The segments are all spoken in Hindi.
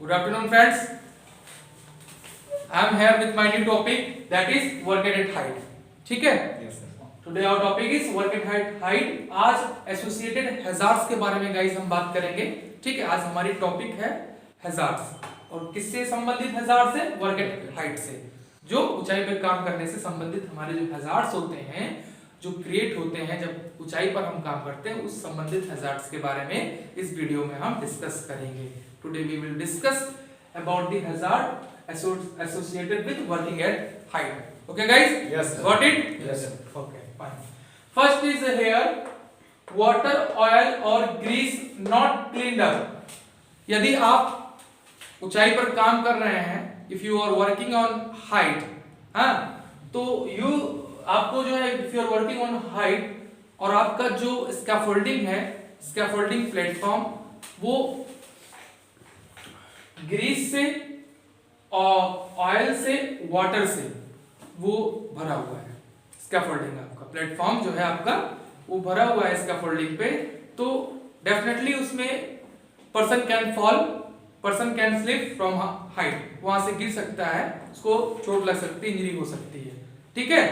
Good afternoon, friends. I am here with my new topic, that is work at height. ठीक है? Yes, sir. Today our topic is work at height. आज एसोसिएटेड हैजार्ड्स के बारे में गाइस हम बात करेंगे. ठीक है? आज हमारी टॉपिक है हैजार्ड्स. और किससे संबंधित हैजार्ड्स है? वर्क एट हाइट से. जो ऊंचाई पर काम करने से संबंधित हमारे जो हैजार्ड्स होते हैं, जो क्रिएट होते हैं जब ऊंचाई पर हम काम करते हैं, उस संबंधित हैजार्ड्स के बारे में इस वीडियो में हम डिस्कस करेंगे. Today we will discuss about the hazard associated with working at height. Okay guys? Yes, sir. Got it? Yes, sir. Okay, fine. First is here water, oil or grease not cleaned up. यदि आप ऊंचाई पर काम कर रहे हैं, if you are working on height, हाँ, तो आपको जो है if you are working on height और आपका जो scaffolding है, scaffolding प्लेटफॉर्म वो ग्रीस से और ऑयल से, वाटर से वो भरा हुआ है. स्कैफोल्डिंग आपका प्लेटफॉर्म जो है आपका वो भरा हुआ है स्कैफोल्डिंग पे, तो डेफिनेटली उसमें person can fall, person can slip from height. वहां से गिर सकता है, उसको चोट लग सकती है, इंजरी हो सकती है. ठीक है?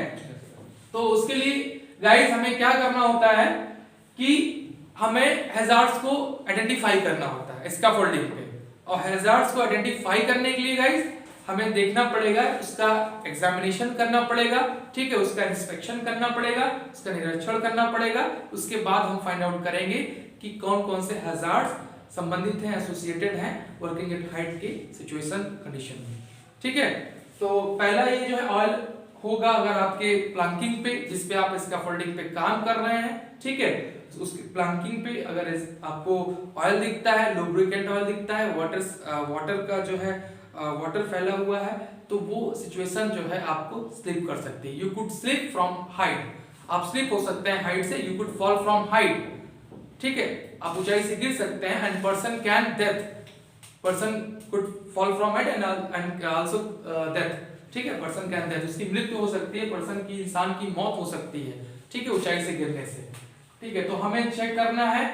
तो उसके लिए गाइस हमें क्या करना होता है कि हमें हैजार्ड्स को आइडेंटिफाई करना होता है स्कैफोल्डिंग पे. और हैजार्ड्स को आइडेंटिफाई करने के लिए गाइस हमें देखना पड़ेगा, उसका एग्जामिनेशन करना पड़ेगा. ठीक है? उसका इंस्पेक्शन करना पड़ेगा, उसका निरीक्षण करना पड़ेगा. उसके बाद हम फाइंड आउट करेंगे कि कौन कौन से हैजार्ड्स संबंधित हैं, एसोसिएटेड हैं वर्किंग एट हाइट की सिचुएशन कंडीशन में. ठीक है? तो पहला ये जो है ऑयल होगा अगर आपके प्लंकिंग पे, जिस पे आप स्कैफोल्डिंग पे काम कर रहे हैं. ठीक है? उसके प्लंकिंग पे अगर आपको ऑयल दिखता है, लुब्रिकेंट ऑयल दिखता है, वाटर का जो है वाटर फैला हुआ है, तो वो सिचुएशन जो है आपको स्लिप कर सकती है. You could slip from height. आप स्लिप हो सकते हैं हाइट से. You could fall from height. ठीक है? आप ऊंचाई से गिर सकते हैं. And person can death. Person could fall from height and also death. ठीक है? Person can death. उसकी मृत्यु हो सकती है, पर्सन की, इंसान की मौत हो सकती है. ठीक है? ऊंचाई से गिरने से. ठीक है? तो हमें चेक करना है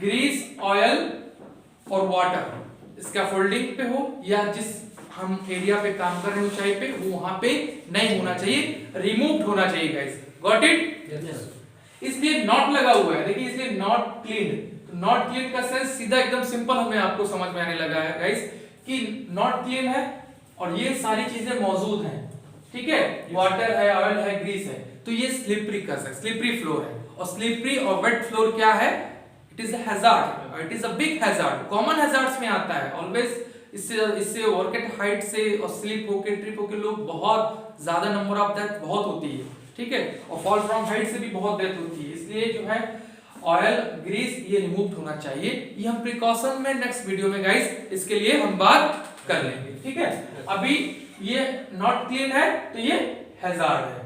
ग्रीस, ऑयल और वाटर स्कैफोल्डिंग पे हो या जिस हम एरिया पे काम कर रहे हैं ऊंचाई पे, वो वहां पे नहीं होना चाहिए, रिमूव्ड होना चाहिए गाइस. Got it? Yes. इसलिए नॉट लगा हुआ है. देखिए इसलिए नॉट क्लीन. तो नॉट क्लीन का सेंस सीधा एकदम सिंपल हमें आपको समझ में आने लगा है गाइस कि नॉट क्लीन है और ये सारी चीजें मौजूद हैं. ठीक है? वाटर है, ऑयल है, ग्रीस है, तो ये स्लिपरी का स्लिपरी फ्लोर है. और स्लिपरी और वेट फ्लोर क्या है? It is a hazard. It is a big hazard. Common hazards में आता है ऑलवेज. इससे वर्क एट हाइट से और स्लिप होके, ट्रिप होके लोग बहुत ज्यादा नंबर ऑफ डेथ बहुत होती है. ठीक है? और फॉल फ्रॉम हाइट से भी बहुत डेथ होती है. इसलिए जो है ऑयल, ग्रीस ये रिमूव होना चाहिए. ये हम प्रिकॉशन में नेक्स्ट वीडियो में गाइस इसके लिए हम बात कर लेंगे. ठीक है? अभी ये नॉट क्लीन है तो ये हैजार्ड है.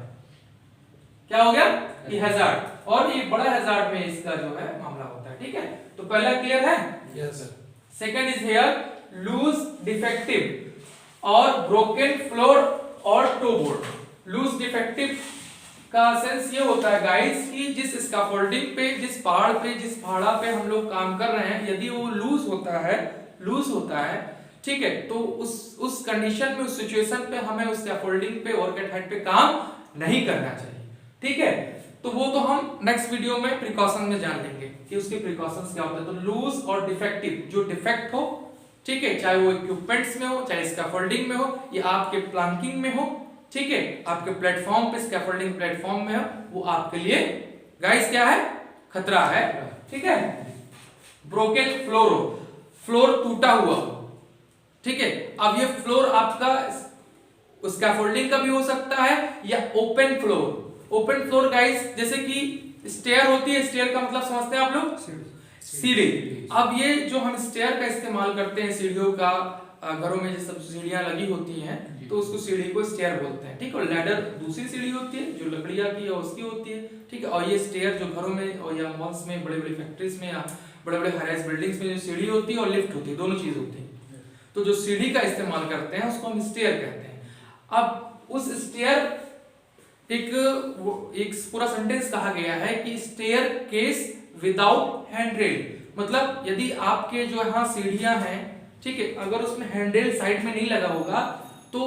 क्या हो गया? ये हैजार्ड. और ये बड़ा हैजार्ड में इसका जो है मामला होता है. ठीक है? तो पहला क्लियर है? Yes, sir. Second is here loose, defective और ब्रोकन फ्लोर और टो बोर्ड. लूज डिफेक्टिव का सेंस ये होता है गाइस कि जिस स्कैफोल्डिंग पे, जिस पहाड़ा पे हम लोग काम कर रहे हैं, यदि वो लूज होता है, ठीक है, तो उस कंडीशन में, उस सिचुएशन पे हमें उस स्कैफोल्डिंग पे, वर्क एट हाइट पे काम नहीं करना चाहिए. ठीक है? तो वो तो हम नेक्स्ट वीडियो में प्रिकॉशन में जान लेंगे कि उसके प्रिकॉशंस क्या होते हैं. तो लूज और डिफेक्टिव, जो डिफेक्ट हो, ठीक है, चाहे वो इक्विपमेंट्स में हो, चाहे स्कैफोल्डिंग में हो, या आपके प्लंकिंग में हो, ठीक है, आपके प्लेटफॉर्म पे, स्कैफोल्डिंग प्लेटफॉर्म में हो, वो आपके लिए गाइस क्या है? खतरा है. ठीक है? ब्रोकन फ्लोर हो, फ्लोर टूटा हुआ हो. ठीक है? अब ये फ्लोर आपका स्कैफोल्डिंग का भी हो सकता है या open floor. Open floor guys जैसे कि स्टेयर होती है. स्टेयर का मतलब समझते हैं आप लोग? सीढ़ी. अब ये जो हम स्टेयर का इस्तेमाल करते हैं, सीढ़ियों का, घरों में जो सब सीढ़ियां लगी होती हैं, तो उसको सीढ़ी को स्टेयर बोलते हैं. ठीक है? और लैडर दूसरी सीढ़ी होती है जो लकड़ियां की है उसकी होती है. ठीक है? और ये स्टेयर जो घरों में और या मॉल्स में, बड़े बड़े फैक्ट्रीज में या बड़े बड़े हाई राइज बिल्डिंग्स में जो सीढ़ी होती है और लिफ्ट होती है, दोनों चीज होती है. तो जो सीढ़ी का इस्तेमाल करते हैं उसको हम स्टेयर कहते हैं. अब उस स्टेयर एक पूरा सेंटेंस कहा गया है कि staircase without handrail. मतलब यदि आपके जो यहाँ सीढ़ियां हैं, ठीक है। अगर उसमें हैंडल साइड में नहीं लगा होगा तो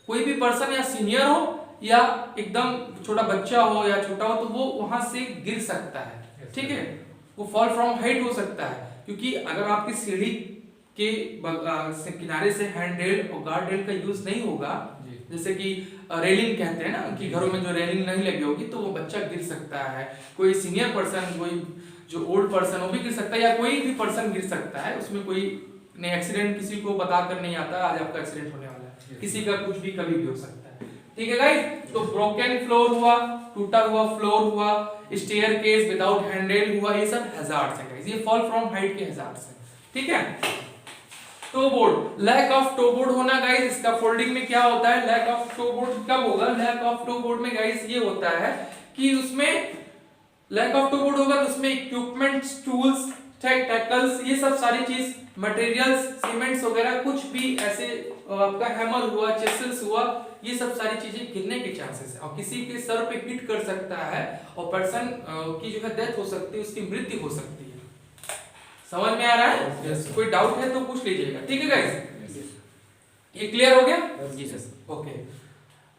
कोई भी पर्सन या सीनियर हो या एकदम छोटा बच्चा हो या छोटा हो तो वो वहां से गिर सकता है, ठीक है। वो फॉल फ्रॉम हाइट हो सकता है, क्योंकि अगर आपकी सीढ़ी के किनारे से हैंड रेल और गार्ड रेल का यूज नहीं होगा, जैसे कि रेलिंग कहते हैं ना कि घरों में जो रेलिंग नहीं लगी होगी तो वो बच्चा गिर सकता है, कोई सीनियर पर्सन, कोई जो ओल्ड पर्सन वो भी गिर सकता है, या कोई भी पर्सन गिर सकता है। उसमें कोई नहीं, एक्सीडेंट किसी को बताकर नहीं आता आज आपका एक्सीडेंट होने वाला है, किसी का कुछ भी कभी भी हो सकता है, ठीक है गाइस। तो ब्रोकन फ्लोर हुआ, टूटा हुआ फ्लोर हुआ, स्टेयरकेस विदाउट हैंडल हुआ, ये सब हैजार्ड्स है गाइस, ये फॉल फ्रॉम हाइट के हैजार्ड्स है, ठीक है। Toe board, lack of toe board होना गाइस, इसका फोल्डिंग में क्या होता है, लैक ऑफ टो बोर्ड कब होगा, लैक ऑफ टो बोर्ड में गाइस ये होता है कि उसमें लैक ऑफ टो बोर्ड होगा तो उसमें इक्विपमेंट्स, टूल्स, टैकल्स, ये सब सारी चीज, मटेरियल्स, सीमेंट्स वगैरह कुछ भी ऐसे आपका हैमर हुआ, चेसिस हुआ, ये सब सारी चीजें गिरने के चांसेस है और किसी के सर पे हिट कर सकता है और पर्सन की जो है डेथ हो सकती है, उसकी मृत्यु हो सकती है। समझ में आ रहा है? yes, कोई डाउट है तो पूछ लीजिएगा, ठीक है गाइस। ये क्लियर हो गया? जी सर। ओके,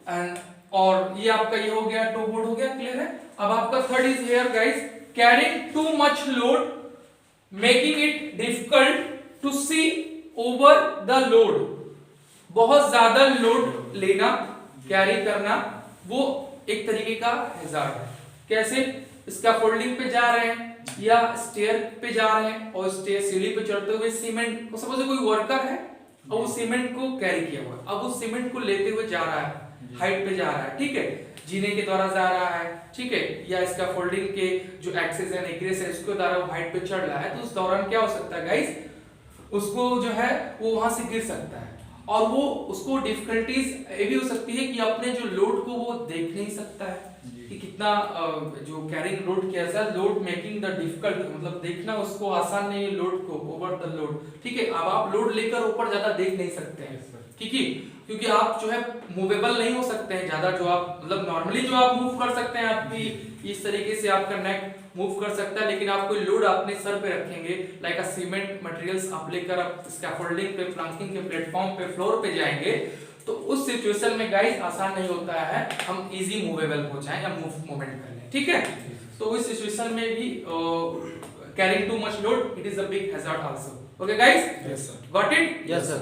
एंड और ये आपका ये हो गया, टो बोर्ड हो गया, क्लियर है। अब आपका third is here guys, carrying too much load making it difficult to see over the load. बहुत ज्यादा लोड लेना, कैरी करना, वो एक तरीके का हैजार्ड है। कैसे? स्कैफोल्डिंग पे जा रहे हैं या स्टेयर पे जा रहे हैं और स्टेयर सीढ़ी पे चढ़ते हुए सीमेंट को, सपोज कोई वर्कर है और वो सीमेंट को कैरी किया हुआ है, अब वो सीमेंट को लेते हुए जा रहा है, हाइट पे जा रहा है, ठीक है, जीने के द्वारा जा रहा है, ठीक है, या इसका फोल्डिंग के जो एक्सेस है, एग्रेस है, उसके द्वारा वो हाइट पे चढ़ रहा है, तो उस दौरान क्या हो सकता है गाइस, उसको जो है वो वहां से गिर सकता है और वो उसको डिफिकल्टीज ये भी हो सकती है कि अपने जो लोड को वो देख नहीं सकता है कि कितना जो कैरिंग लोड कैसा, लोड मेकिंग द डिफिकल्ट, मतलब देखना उसको आसान नहीं है लोड को, ओवर द लोड, ठीक है। अब आप लोड लेकर ऊपर ज्यादा देख नहीं सकते हैं, ठीक है, क्योंकि आप जो है मूवेबल नहीं हो सकते हैं ज्यादा, जो आप मतलब नॉर्मली जो आप मूव कर सकते हैं, आपकी इस तरीके से आपका नेक मूव कर सकता है, लेकिन आप कोई लोड अपने सर पे रखेंगे लाइक अ सीमेंट मटेरियल्स आप लेकर आप स्कैफोल्डिंग पे, प्लैंकिंग के प्लेटफॉर्म पे, फ्लोर पे जाएंगे, तो उस सिचुएशन में गाइस आसान नहीं होता है हम इजी मूवेबल हो जाएं या मूवमेंट कर लें, ठीक है। तो इस सिचुएशन में भी carrying too much load it is a big hazard also. Okay guys, yes sir, got it? Yes sir.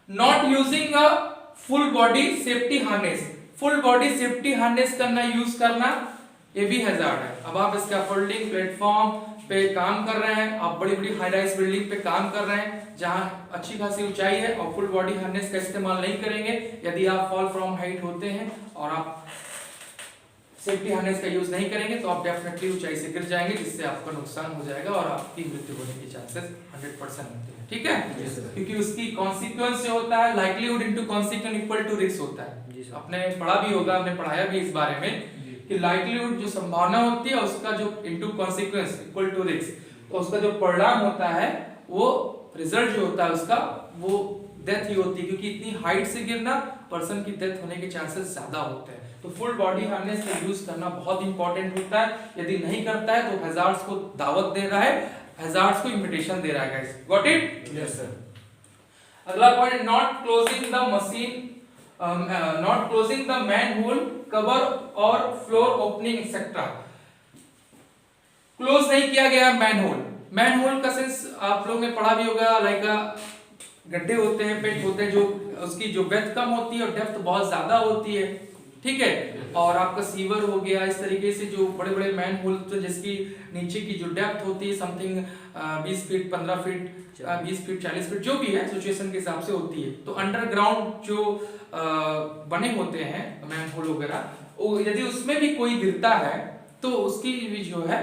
Not using a full body safety harness, full body safety harness करना, यूज करना, ये भी हैजार्ड है। अब आप स्कैफोल्डिंग प्लेटफॉर्म पे काम कर रहे हैं, आप बड़ी बड़ी हाई राइज बिल्डिंग पे काम कर रहे हैं जहां अच्छी खासी ऊंचाई है और फुल बॉडी हार्नेस का इस्तेमाल नहीं करेंगे, यदि आप फॉल फ्रॉम हाइट होते हैं और आप सेफ्टी हार्नेस का यूज नहीं करेंगे तो आप डेफिनेटली ऊंचाई से गिर जाएंगे, जिससे आपका नुकसान हो जाएगा और आपकी मृत्यु होने के चांसेस 100% होते हैं, ठीक है, क्योंकि उसकी कॉन्सिक्वेंस जो होता है likelihood into consequence equal to risk होता है। आपने पढ़ा भी होगा, हमने पढ़ाया भी इस बारे में कि लाइक्लीहुड जो संभावना होती है उसका जो into consequence equal to risk, तो उसका जो परिणाम होता है वो रिजल्ट जो होता है उसका वो डेथ ही होती है, क्योंकि इतनी हाइट से गिरना पर्सन की डेथ होने के चांसेस ज्यादा होते हैं। तो फुल बॉडी हार्नेस का यूज करना बहुत इंपॉर्टेंट होता है, यदि नहीं करता है तो हैजार्ड्स को दावत दे रहा है, हैजार्ड्स को इन्विटेशन दे रहा है guys, got it? Yes sir. अगला point, not closing the machine, not closing the manhole cover और फ्लोर ओपनिंग एक्सेट्रा। क्लोज नहीं किया गया मैनहोल, मैनहोल का सेंस आप लोगों ने पढ़ा भी होगा, लाइक गड्ढे होते हैं, पेट होते हैं, जो उसकी जो ब्रेथ कम होती है और डेप्थ बहुत ज्यादा होती है, ठीक है, और आपका सीवर हो गया, इस तरीके से जो बड़े बड़े मैन होल, तो जिसकी नीचे की जो डेप्थ होती है something 20 feet, 15 feet, 20 feet, 40 feet, जो भी है सिचुएशन के हिसाब से होती है। तो अंडरग्राउंड जो बने होते हैं मैन होल वगैरह, यदि उसमें भी कोई गिरता है तो उसकी भी जो है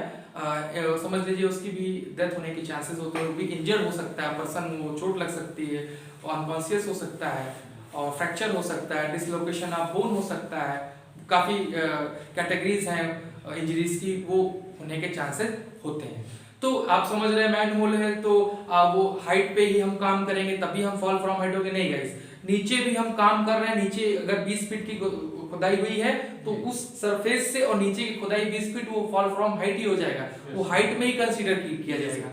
समझ लीजिए उसकी भी डेथ होने के चांसेस होते हैं, वो भी इंजर्ड हो सकता है पर्सन, वो चोट लग सकती है, अनकॉन्शियस हो सकता है और फ्रैक्चर हो सकता है, डिसलोकेशन ऑफ बोन हो सकता है, काफी कैटेगरीज हैं इंजरीज की, वो होने के चांसेस होते हैं। तो आप समझ रहे हैं मैन होल है तो वो हाइट पे ही हम काम करेंगे तभी हम फॉल फ्रॉम हाइट होंगे, नहीं गाइस, नीचे भी हम काम कर रहे हैं, नीचे अगर 20 फीट की खुदाई हुई है तो उस सरफेस से और नीचे की खुदाई 20 फीट, वो फॉल फ्रॉम हाइट ही हो जाएगा, वो हाइट में ही कंसीडर किया जाएगा,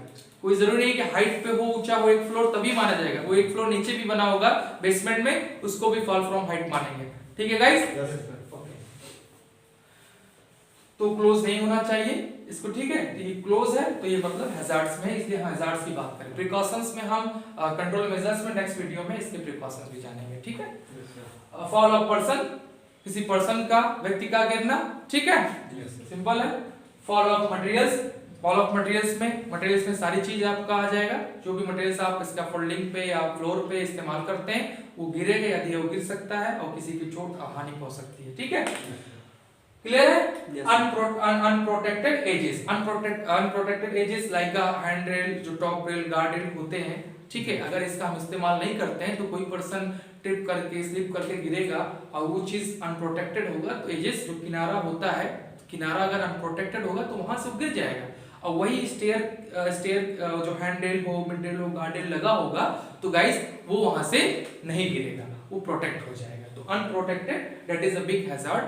कोई जरूरी नहीं कि हाइट पे हो ऊंचा हो एक फ्लोर तभी माना जाएगा, वो एक फ्लोर नीचे भी बना होगा बेसमेंट में, उसको भी फॉल फ्रॉम हाइट मानेंगे। ठीक है गाइस, तो क्लोज नहीं होना चाहिए इसको, ठीक है। ये क्लोज है तो ये मतलब हैजार्ड्स में, इसलिए हम हैजार्ड्स की बात करें। प्रिकॉशंस में हम कंट्रोल मेजर्स में नेक्स्ट वीडियो में इसके प्रिकॉशंस भी जानेंगे, ठीक है। फॉल ऑफ पर्सन, किसी पर्सन का, व्यक्ति का गिरना, ठीक है, सिंपल है। Fall of materials, fall of materials में सारी चीज आपका आ जाएगा, जो भी मटेरियल्स आप स्कैफोल्डिंग पे या फ्लोर पे इस्तेमाल करते हैं वो गिरेगा, यदि वो गिर सकता है और किसी की चोट हानि पहुंच सकती है, ठीक है। क्लियर है। Unprotected edges, unprotected edges like handrail, जो टॉप रेल, गार्ड रेल होते हैं, ठीक है, अगर इसका हम इस्तेमाल नहीं करते हैं तो कोई पर्सन ट्रिप करके स्लिप करके गिरेगा और वो चीज अनप्रोटेक्टेड होगा तो एजेस, जो किनारा होता है, किनारा अगर अनप्रोटेक्टेड होगा तो वहां से वो गिर जाएगा। और वही स्टेयर जो हैंड रेल हो, मिड रेल हो, गार्ड रेल लगा होगा तो गाइस वो वहां से नहीं गिरेगा, वो प्रोटेक्ट हो जाएगा। तो unprotected, that is a big hazard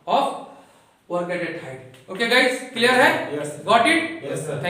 of work at height. Okay guys, clear है? Yes. Got it? Yes, sir. Thank